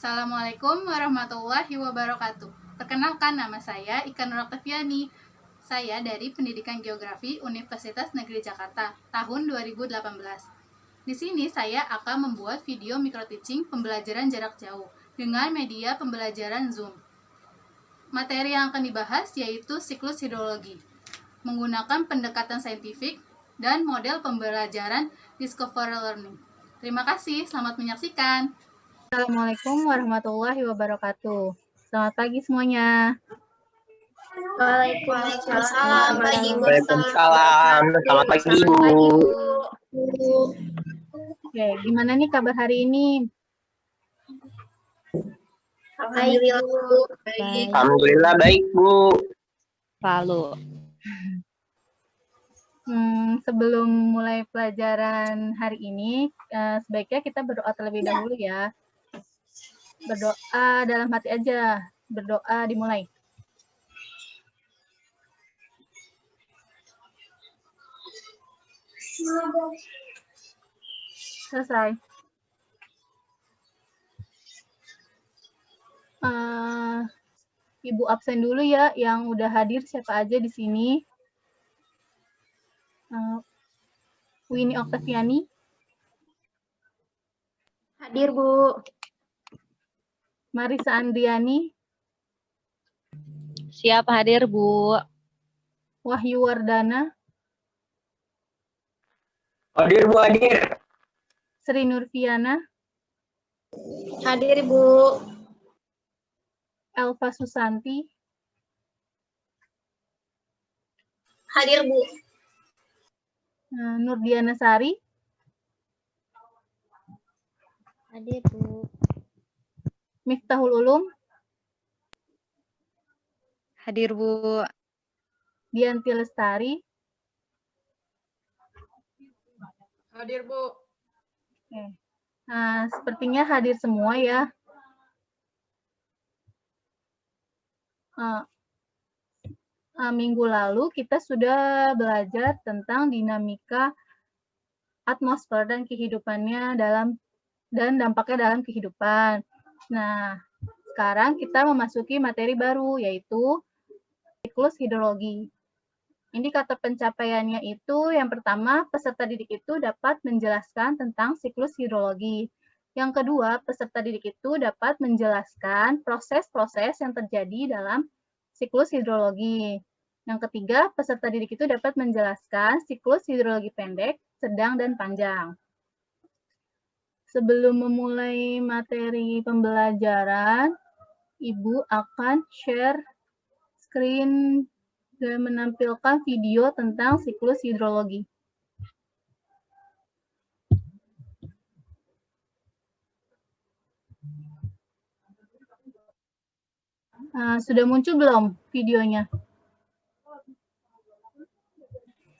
Assalamualaikum warahmatullahi wabarakatuh. Perkenalkan, nama saya Ika Nur Oktaviani. Saya dari Pendidikan Geografi Universitas Negeri Jakarta tahun 2018. Di sini saya akan membuat video micro-teaching pembelajaran jarak jauh dengan media pembelajaran Zoom. Materi yang akan dibahas yaitu siklus hidrologi, menggunakan pendekatan saintifik dan model pembelajaran discovery learning. Terima kasih, selamat menyaksikan. Assalamualaikum warahmatullahi wabarakatuh. Selamat pagi semuanya. Waalaikumsalam. Waalaikumsalam. Selamat pagi, Bu. Oke, gimana nih kabar hari ini? Alhamdulillah, Bu. Baik. Alhamdulillah baik, Bu. Lalu. Sebelum mulai pelajaran hari ini, sebaiknya kita berdoa terlebih dahulu ya. Berdoa dalam hati aja. Berdoa dimulai. Selesai. Ibu absen dulu ya, yang udah hadir siapa aja di sini. Winnie Oktaviani. Hadir, Bu. Marisa Andriani. Siap hadir, Bu. Wahyu Wardana. Hadir, Bu, hadir. Sri Nurfiana. Hadir, Bu. Elva Susanti. Hadir, Bu. Nurdiana Sari. Hadir, Bu. Miftahul Ulum. Hadir, Bu. Dianti Lestari. Hadir, Bu. Oke. Sepertinya hadir semua ya. Minggu lalu kita sudah belajar tentang dinamika atmosfer dan kehidupannya dan dampaknya dalam kehidupan. Nah, sekarang kita memasuki materi baru, yaitu siklus hidrologi. Indikator pencapaiannya itu, yang pertama, peserta didik itu dapat menjelaskan tentang siklus hidrologi. Yang kedua, peserta didik itu dapat menjelaskan proses-proses yang terjadi dalam siklus hidrologi. Yang ketiga, peserta didik itu dapat menjelaskan siklus hidrologi pendek, sedang, dan panjang. Sebelum memulai materi pembelajaran, Ibu akan share screen dan menampilkan video tentang siklus hidrologi. Sudah muncul belum videonya?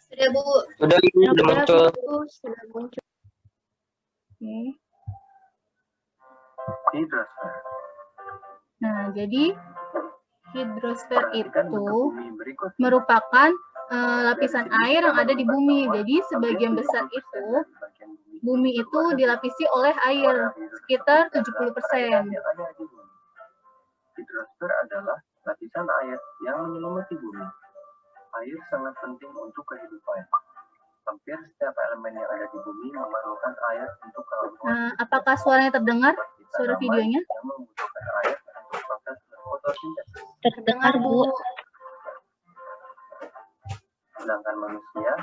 Sudah, Bu. Sudah muncul. Sudah muncul. Oke. Nah, jadi hidrosfer itu merupakan lapisan air yang ada di bumi. Jadi sebagian besar itu, bumi itu dilapisi oleh air, sekitar 70%. Hidrosfer adalah lapisan air yang menyelimuti bumi. Air sangat penting untuk kehidupan. Hampir setiap elemen yang ada di bumi memerlukan air untuk kehidupan. Apakah suaranya terdengar? Suara videonya? Yang membutuhkan air untuk proses fotosintesis. Terdengar, Bu. Sedangkan manusia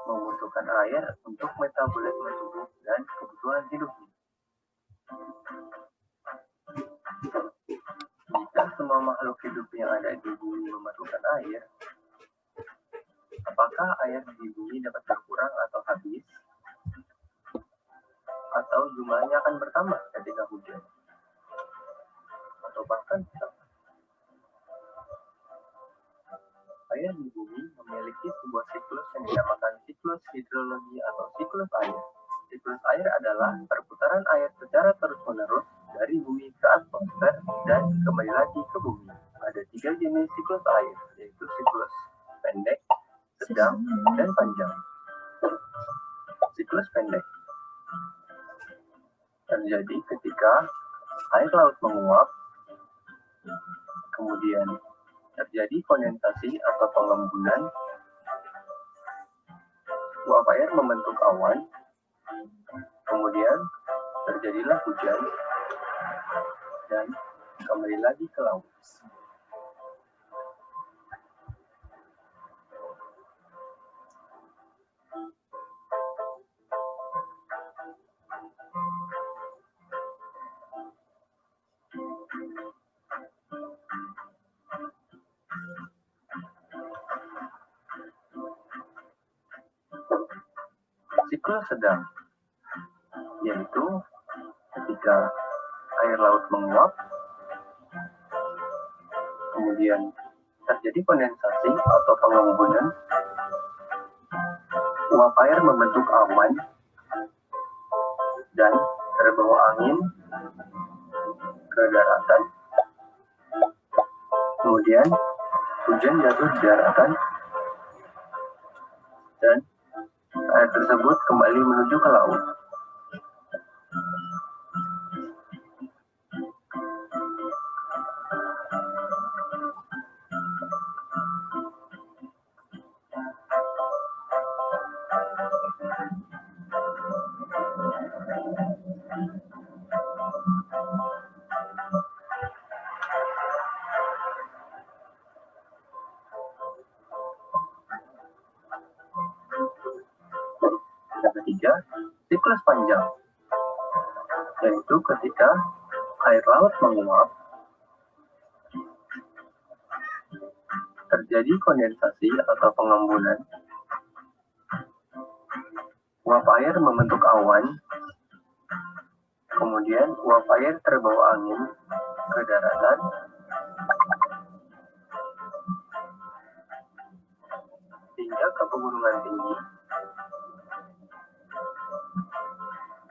membutuhkan air untuk metabolisme tubuh dan kebutuhan hidupnya. Jika semua makhluk hidup yang ada di bumi memerlukan air, apakah air di bumi dapat berkurang atau habis? Atau jumlahnya akan bertambah ketika hujan? Atau bahkan tidak? Air di bumi memiliki sebuah siklus yang dinamakan siklus hidrologi atau siklus air. Siklus air adalah perputaran air secara terus-menerus dari bumi ke atmosfer dan kembali lagi ke bumi. Ada 3 jenis siklus air, yaitu siklus pendek, sedang, dan panjang. Siklus pendek terjadi ketika air laut menguap, kemudian terjadi kondensasi atau pengembunan, uap air membentuk awan, kemudian terjadilah hujan, dan kembali lagi ke laut. Siklus sedang, yaitu ketika air laut menguap, kemudian terjadi kondensasi atau pengembunan, uap air membentuk awan, dan terbawa angin ke daratan, kemudian hujan jatuh di daratan, dan air tersebut kembali menuju ke laut. Yang ketiga, siklus panjang, yaitu ketika air laut menguap, terjadi kondensasi atau pengembunan, uap air membentuk awan, kemudian uap air terbawa angin ke daratan, hingga ke pegunungan tinggi,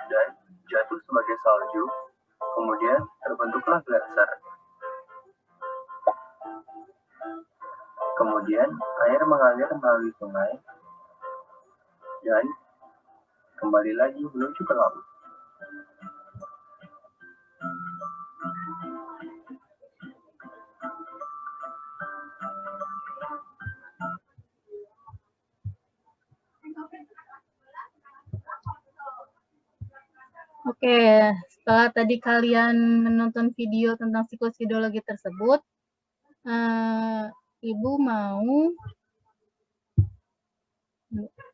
dan jatuh sebagai salju, kemudian terbentuklah gletser. Kemudian air mengalir melalui sungai, dan kembali lagi menuju ke laut. Oke, setelah tadi kalian menonton video tentang siklus hidrologi tersebut, Ibu mau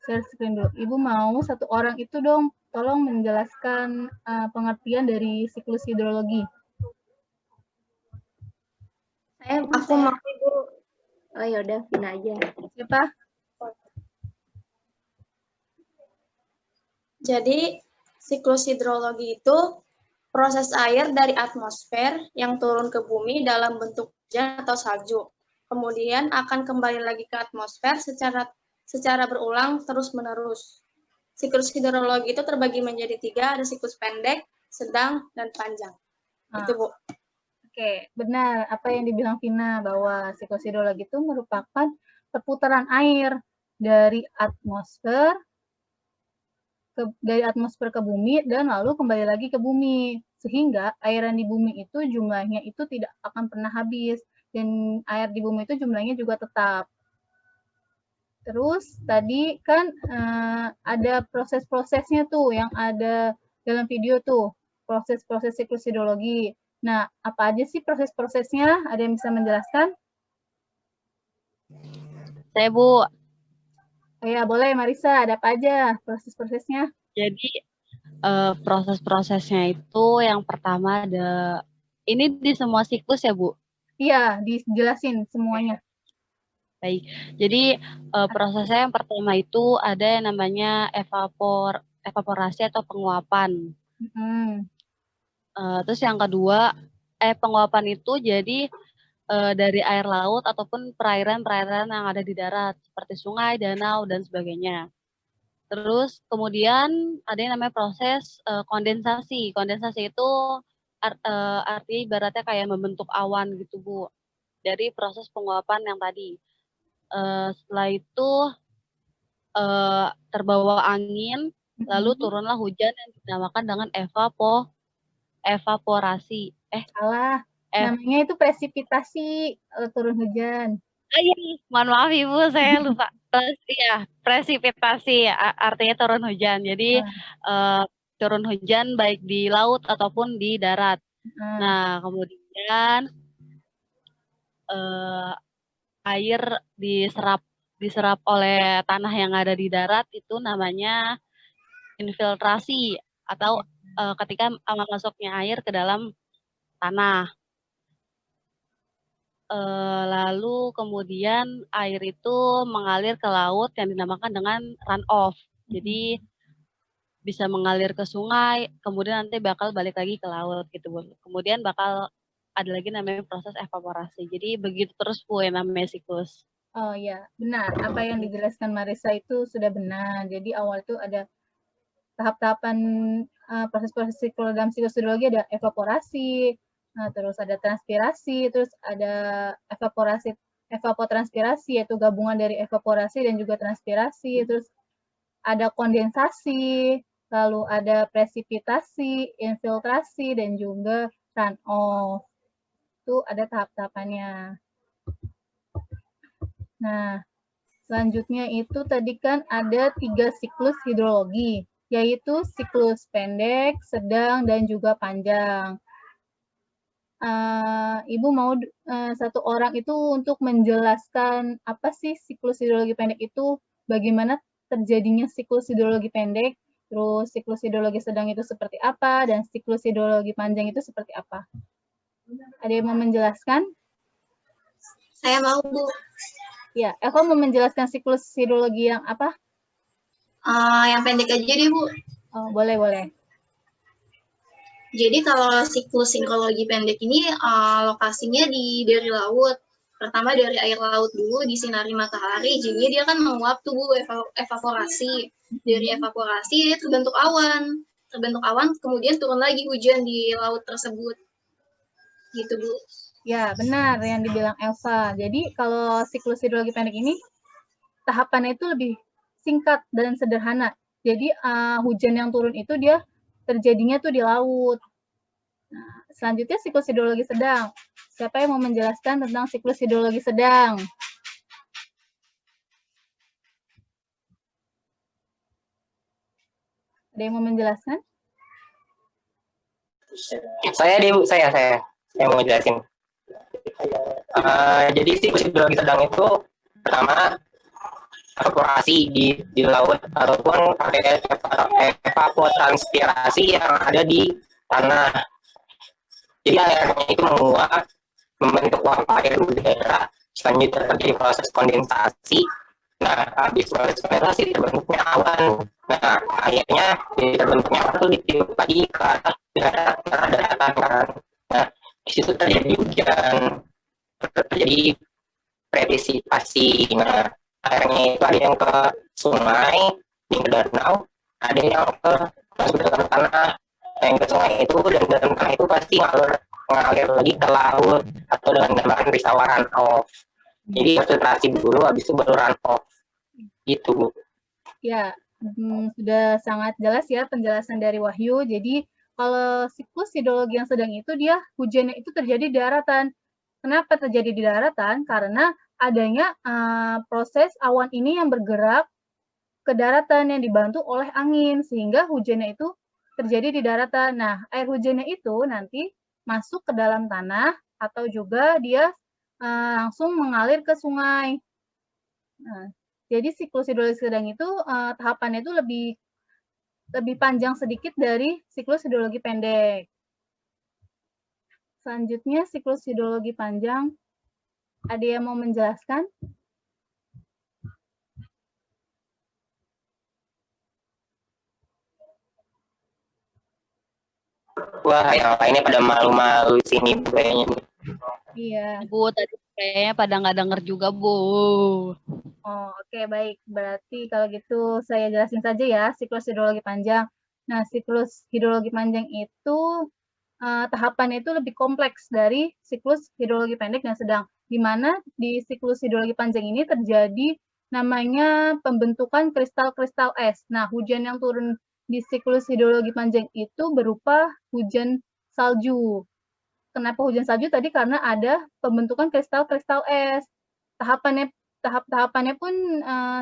share screen dulu. Ibu mau satu orang itu dong tolong menjelaskan pengertian dari siklus hidrologi. Aku mau Ibu. Oh yaudah, Vina aja. Siapa? Jadi, siklus hidrologi itu proses air dari atmosfer yang turun ke bumi dalam bentuk hujan atau salju. Kemudian akan kembali lagi ke atmosfer secara berulang terus-menerus. Siklus hidrologi itu terbagi menjadi 3, ada siklus pendek, sedang, dan panjang. Itu, Bu. Oke, benar apa yang dibilang Vina bahwa siklus hidrologi itu merupakan perputaran air dari atmosfer ke bumi dan lalu kembali lagi ke bumi, sehingga airan di bumi itu jumlahnya itu tidak akan pernah habis dan air di bumi itu jumlahnya juga tetap. Terus tadi kan ada proses-prosesnya tuh yang ada dalam video tuh, proses-proses siklus hidrologi. Nah, apa aja sih proses-prosesnya? Ada yang bisa menjelaskan? Saya, Bu. Ya, boleh Marisa, ada apa aja proses-prosesnya? Jadi, proses-prosesnya itu yang pertama ada, ini di semua siklus ya, Bu? Iya, dijelasin semuanya. Baik, jadi prosesnya yang pertama itu ada yang namanya evaporasi atau penguapan. Terus yang kedua, penguapan itu jadi dari air laut ataupun perairan-perairan yang ada di darat, seperti sungai, danau, dan sebagainya. Terus kemudian ada yang namanya proses kondensasi. Kondensasi itu artinya ibaratnya kayak membentuk awan gitu, Bu, dari proses penguapan yang tadi. Setelah itu terbawa angin, lalu turunlah hujan yang dinamakan dengan evaporasi. evaporasi. Salah. F. Namanya itu presipitasi, turun hujan. Iya, mohon maaf Ibu, saya lupa. Terus iya, presipitasi artinya turun hujan. Jadi turun hujan baik di laut ataupun di darat. Nah, kemudian air diserap oleh tanah yang ada di darat itu namanya infiltrasi atau ketika masuknya air ke dalam tanah. Lalu kemudian air itu mengalir ke laut yang dinamakan dengan runoff. Jadi bisa mengalir ke sungai, kemudian nanti bakal balik lagi ke laut gitu Bu. Kemudian bakal ada lagi namanya proses evaporasi. Jadi begitu terus Bu yang namanya siklus. Oh ya, benar. Apa yang dijelaskan Marisa itu sudah benar. Jadi awal itu ada tahap-tahapan proses-proses siklus dalam siklus hidrologi, ada evaporasi, terus ada transpirasi, terus ada evapotranspirasi, yaitu gabungan dari evaporasi dan juga transpirasi, terus ada kondensasi, lalu ada presipitasi, infiltrasi, dan juga runoff. Itu ada tahap-tahapannya. Nah, selanjutnya itu tadi kan ada 3 siklus hidrologi, yaitu siklus pendek, sedang, dan juga panjang. Ibu mau satu orang itu untuk menjelaskan apa sih siklus hidrologi pendek itu, bagaimana terjadinya siklus hidrologi pendek, terus siklus hidrologi sedang itu seperti apa, dan siklus hidrologi panjang itu seperti apa. Ada yang mau menjelaskan? Saya mau, Bu. Ya, Eva mau menjelaskan siklus hidrologi yang apa? Yang pendek aja deh, Bu. Oh, boleh. Jadi kalau siklus sinkologi pendek ini lokasinya dari laut. Pertama dari air laut dulu disinari matahari, jadi dia kan menguap tuh Bu, evaporasi. Dari evaporasi dia terbentuk awan. Terbentuk awan kemudian turun lagi hujan di laut tersebut. Gitu Bu. Ya, benar yang dibilang Elsa. Jadi kalau siklus hidrologi pendek ini tahapannya itu lebih singkat dan sederhana. Jadi hujan yang turun itu dia terjadinya tuh di laut. Nah, selanjutnya siklus hidrologi sedang. Siapa yang mau menjelaskan tentang siklus hidrologi sedang? Ada yang mau menjelaskan? Saya deh Bu, saya mau jelasin. Jadi siklus hidrologi sedang itu pertama evaporasi di laut ataupun pakai evapotranspirasi yang ada di tanah. Jadi airnya itu menguap membentuk uap air udara, selanjutnya terjadi proses kondensasi. Nah, habis proses kondensasi terbentuknya awan. Nah, akhirnya terbentuknya awan itu ditiup lagi ke atas daratan kan. Nah, di situ terjadi hujan, terjadi presipitasi. Nah, airnya itu ada yang ke sungai, yang ke danau, ada yang ke masuk ke dalam tanah. Yang ke sungai itu dan dalam tanah itu pasti ngalir lagi ke laut atau dengan namakan peristiwa runoff. Jadi filtrasi dulu, habis itu baru runoff. Gitu Bu. Ya, sudah sangat jelas ya penjelasan dari Wahyu. Jadi kalau siklus hidrologi yang sedang itu dia hujannya itu terjadi di daratan. Kenapa terjadi di daratan? Karena adanya proses awan ini yang bergerak ke daratan yang dibantu oleh angin, sehingga hujannya itu terjadi di daratan. Nah, air hujannya itu nanti masuk ke dalam tanah atau juga dia langsung mengalir ke sungai. Nah, jadi siklus hidrologi sedang itu tahapannya itu lebih panjang sedikit dari siklus hidrologi pendek. Selanjutnya siklus hidrologi panjang. Ada yang mau menjelaskan? Wah, yang lainnya pada malu-malu sini Bu kayaknya. Iya. Bu, tadi kayaknya pada nggak denger juga, Bu. Oh, oke, baik. Berarti kalau gitu saya jelasin saja ya siklus hidrologi panjang. Nah, siklus hidrologi panjang itu tahapannya itu lebih kompleks dari siklus hidrologi pendek dan sedang. Di mana di siklus hidrologi panjang ini terjadi namanya pembentukan kristal-kristal es. Nah, hujan yang turun di siklus hidrologi panjang itu berupa hujan salju. Kenapa hujan salju tadi? Karena ada pembentukan kristal-kristal es. Tahap-tahapannya pun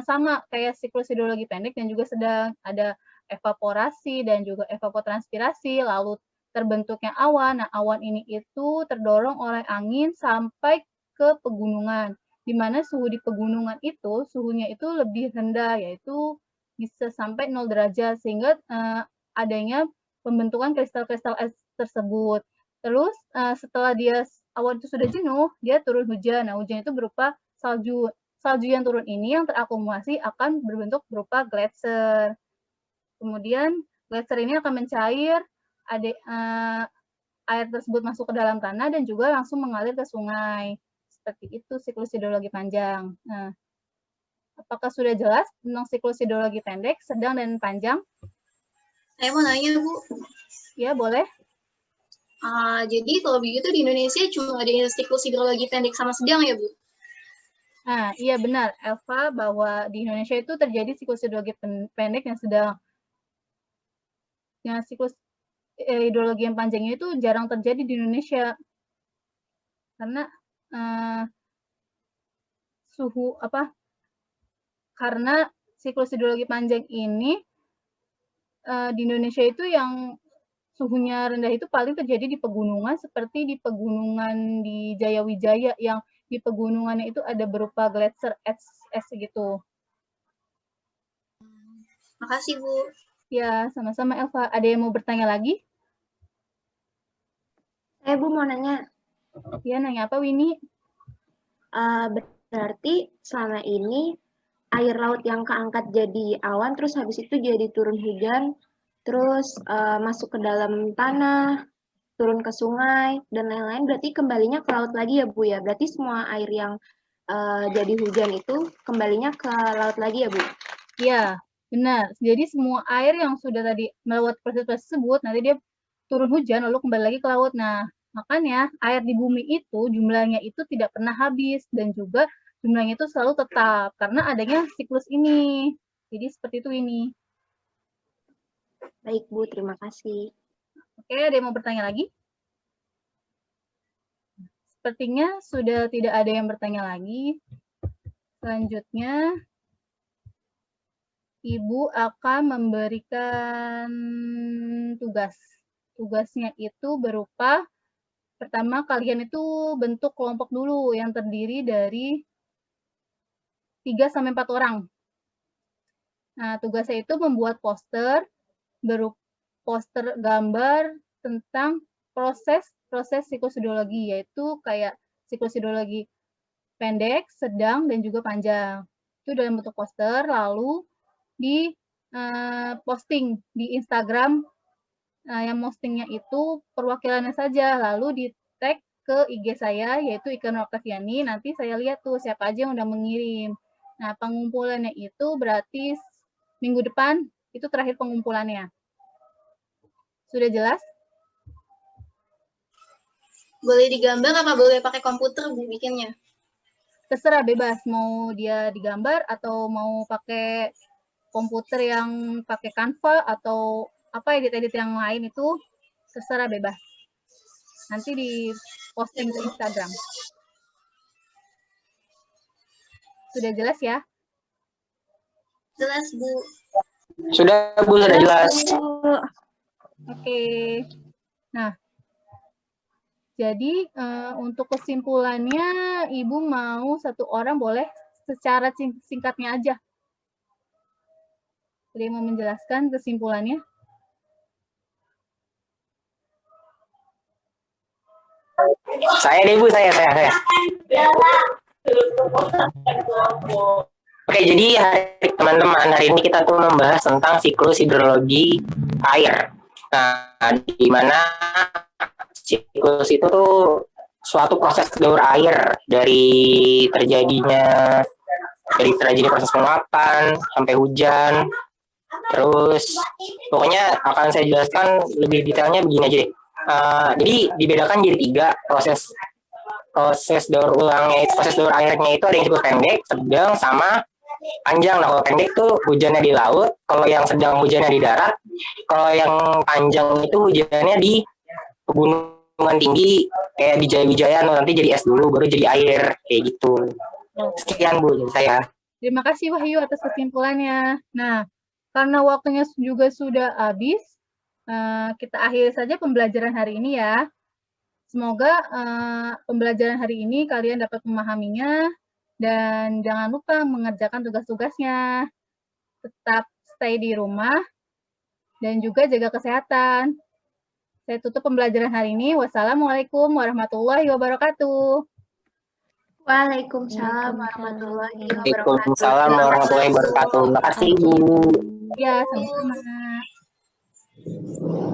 sama kayak siklus hidrologi pendek dan juga sedang. Ada evaporasi dan juga evapotranspirasi, lalu terbentuknya awan. Nah, awan ini itu terdorong oleh angin sampai ke pegunungan, di mana suhu di pegunungan itu, suhunya itu lebih rendah, yaitu bisa sampai 0 derajat, sehingga adanya pembentukan kristal-kristal es tersebut. Terus setelah awan itu sudah jenuh, dia turun hujan. Nah, hujan itu berupa salju. Salju yang turun ini yang terakumulasi akan berbentuk berupa gletser. Kemudian gletser ini akan mencair, air tersebut masuk ke dalam tanah dan juga langsung mengalir ke sungai. Seperti itu siklus hidrologi panjang. Nah, apakah sudah jelas tentang siklus hidrologi pendek, sedang, dan panjang? Saya mau nanya, Bu. Ya, boleh. Jadi kalau begitu di Indonesia cuma ada siklus hidrologi pendek sama sedang ya, Bu? Nah, iya benar, Elva, bahwa di Indonesia itu terjadi siklus hidrologi pendek yang sedang. Yang siklus hidrologi yang panjangnya itu jarang terjadi di Indonesia. Karena karena siklus hidrologi panjang ini di Indonesia itu yang suhunya rendah itu paling terjadi di pegunungan, seperti di pegunungan di Jayawijaya, yang di pegunungannya itu ada berupa gletser es gitu. Makasih, Bu. Ya, sama-sama Elva. Ada yang mau bertanya lagi? Saya Bu mau nanya. Ya, nanya apa, Winnie? Berarti selama ini air laut yang keangkat jadi awan, terus habis itu jadi turun hujan, terus masuk ke dalam tanah, turun ke sungai, dan lain-lain, berarti kembalinya ke laut lagi ya, Bu ya? Berarti semua air yang jadi hujan itu kembalinya ke laut lagi ya, Bu? Iya, benar. Jadi semua air yang sudah tadi melewati proses tersebut, nanti dia turun hujan, lalu kembali lagi ke laut. Nah, makanya air di bumi itu jumlahnya itu tidak pernah habis, dan juga jumlahnya itu selalu tetap, karena adanya siklus ini. Jadi seperti itu ini. Baik, Bu. Terima kasih. Oke, ada yang mau bertanya lagi? Sepertinya sudah tidak ada yang bertanya lagi. Selanjutnya, Ibu akan memberikan tugas. Tugasnya itu berupa, pertama kalian itu bentuk kelompok dulu yang terdiri dari 3-4 orang. Nah, tugasnya itu membuat poster, berupa poster gambar tentang proses siklus hidrologi, yaitu kayak siklus hidrologi pendek, sedang, dan juga panjang. Itu dalam bentuk poster, lalu di posting di Instagram. Yang postingnya itu perwakilannya saja, lalu di tag ke IG saya, yaitu Ika Oktaviani. Nanti saya lihat tuh siapa aja yang udah mengirim. Nah, pengumpulannya itu berarti minggu depan itu terakhir pengumpulannya. Sudah jelas? Boleh digambar apa boleh pakai komputer bikinnya? Terserah, bebas. Mau dia digambar atau mau pakai komputer yang pakai Canva atau apa edit-edit yang lain, itu terserah, bebas. Nanti di posting ke Instagram. Sudah jelas ya? Jelas, Bu. Sudah, Bu, sudah jelas. Oke. Nah, jadi untuk kesimpulannya, Ibu mau satu orang boleh secara singkatnya aja. Ada yang mau menjelaskan kesimpulannya? Saya deh, Bu, saya. Oke, jadi teman-teman, hari ini kita tuh membahas tentang siklus hidrologi air. Nah, di mana siklus itu tuh suatu proses daur air dari terjadinya proses penguapan sampai hujan. Terus pokoknya akan saya jelaskan lebih detailnya begini aja deh. Jadi dibedakan jadi 3 proses daur airnya itu ada yang siklus pendek, sedang, sama panjang. Nah, kalau pendek tuh hujannya di laut, kalau yang sedang hujannya di darat, kalau yang panjang itu hujannya di pegunungan tinggi kayak di Jaya-Wijaya nanti jadi es dulu baru jadi air kayak gitu. Sekian Bu dari saya. Terima kasih Wahyu atas kesimpulannya. Nah, karena waktunya juga sudah habis, kita akhiri saja pembelajaran hari ini ya. Semoga pembelajaran hari ini kalian dapat memahaminya dan jangan lupa mengerjakan tugas-tugasnya. Tetap stay di rumah dan juga jaga kesehatan. Saya tutup pembelajaran hari ini. Wassalamualaikum warahmatullahi wabarakatuh. Waalaikumsalam warahmatullahi wabarakatuh. Waalaikumsalam warahmatullahi wabarakatuh. Terima kasih Bu. Ya, sama-sama.